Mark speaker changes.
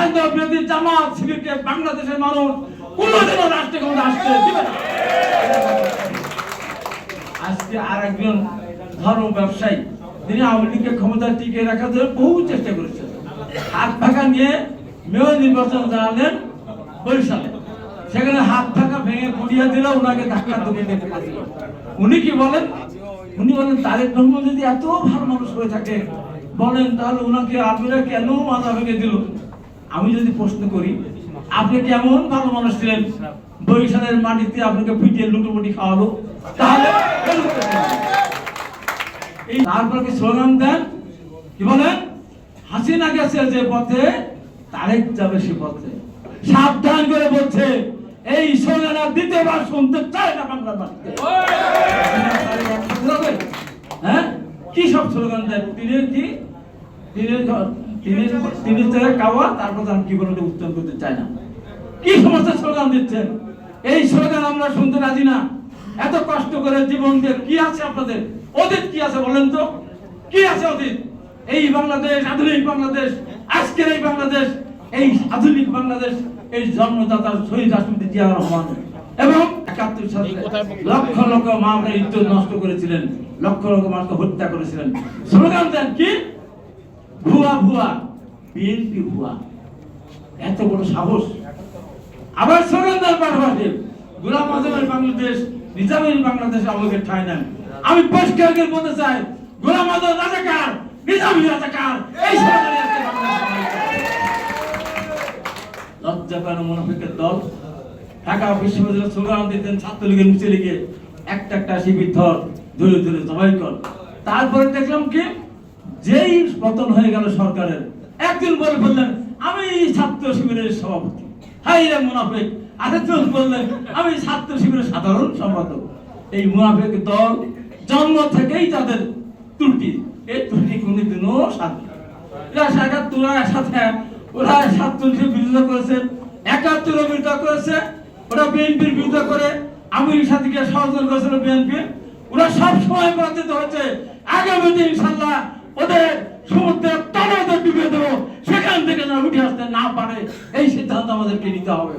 Speaker 1: স্বাধীনতা বিরোধী জামাত শিবিরকে বাংলাদেশের মানুষ কোনোদিনও রাষ্ট্রে ক্ষমতা আসতে দিবে না। আজকে আর একজন ধর্ম ব্যবসায়ী তিনি আওয়ামী লীগকে ক্ষমতা টিকিয়ে রাখার জন্য বহু চেষ্টা করেছেন। হাত ভাঙা নিয়ে মেয়র নির্বাচন জানালেন বরিশালে, সেখানে হাত ভাঙা ভেঙে গুড়িয়ে দিল, ওনাকে ধাক্কা ধরে নিতে পারছিল। উনি কি বলেন? উনি বলেন তারেক রহমান যদি এত ভালো মানুষ হয়ে থাকে বলেন তাহলে ওনাকে আপনারা কেন মাথা ভেঙে দিল? আমি যদি প্রশ্ন করি আপনি কেমন ভালো মানুষ ছিলেন, বরিশালের মাটিতে আপনাকে পিটিয়ে লুটোপুটি খাওয়ালো, তাহলে তারপরে কি স্লোগান দেন, কি বলেন? হাসিনা গেছে যে পথে তারেক যাবে সে পথে। সাবধান করে বলছে এই স্লোগান আর দ্বিতীয়বার শুনতে চায় না বাংলার মাটিতে। হ্যাঁ, কি সব স্লোগান দেয়? তিনি কাওয়া, তারপর আমি কি বলে উত্তর করতে চাই না। কি সমস্ত স্লোগান দিচ্ছেন? এই স্লোগান আমরা শুনতে রাজি না। এত কষ্ট করে জীবন দিয়ে কি আছে আপনাদের? অতীত কি আছে বলেন তো? কি আছে অতীত? এই বাংলাদেশ, আধুনিক বাংলাদেশ, আজকের এই বাংলাদেশ, এই আধুনিক বাংলাদেশ, এই জন্মদাতা শহীদ রাষ্ট্রপতি জিয়া রহমান এবং ৭১ সালে লক্ষ লক্ষ মা-বোনের ইজ্জত নষ্ট করেছিলেন, লক্ষ লক্ষ মানুষকে হত্যা করেছিলেন। স্লোগান দেন কি? ভুয়া ভুয়া, বিএনপি ভুয়া। এত বড় সাহস! আবার স্লোগান দেন পাশাপাশি গোলাম আজমের বাংলাদেশ, নিজামের বাংলাদেশ আমাকে ঠাঁই নেন। আমি পরিষ্কার করে বলতে চাই, গোলাম আজম রাজাকার, নিজামী রাজাকার। এই লজ্জা কেন মুনাফিকের দল? ঢাকা বিশ্ববিদ্যালয়ের স্লোগান দিতেন ছাত্রলীগের মিছিল লিগে একটা একটা শিবির ধর, ধরে ধরে জবাই কর। তারপরে দেখলাম কি যেই পতন হয়ে গেল সরকারের, একদিন বলে বললেন আমি ছাত্র শিবিরের সভাপতি। হাই রে মুনাফিক! আরেকজন বললেন আমি ছাত্র শিবিরের সাধারণ সম্পাদক। এই মুনাফিক দল জন্ম থেকেই তাদের ত্রুটি, এই ত্রুটি কোনদিনও সাথে ওরা ছাত্র বিরোধিতা করেছে, ৭১ বিরোধিতা করেছে, ওরা বিএনপির বিরোধিতা করে আমির সাথীকে সহযোগিতা করেছিল বিএনপি। ওরা সব সময় পরাজিত হয়েছে। আগামীতে ইনশাল্লাহ ওদের সমুদ্রের তলে ডুবিয়ে দেবো, সেখান থেকে যেন উঠে আসতে না পারে এই সিদ্ধান্ত আমাদেরকে নিতে হবে।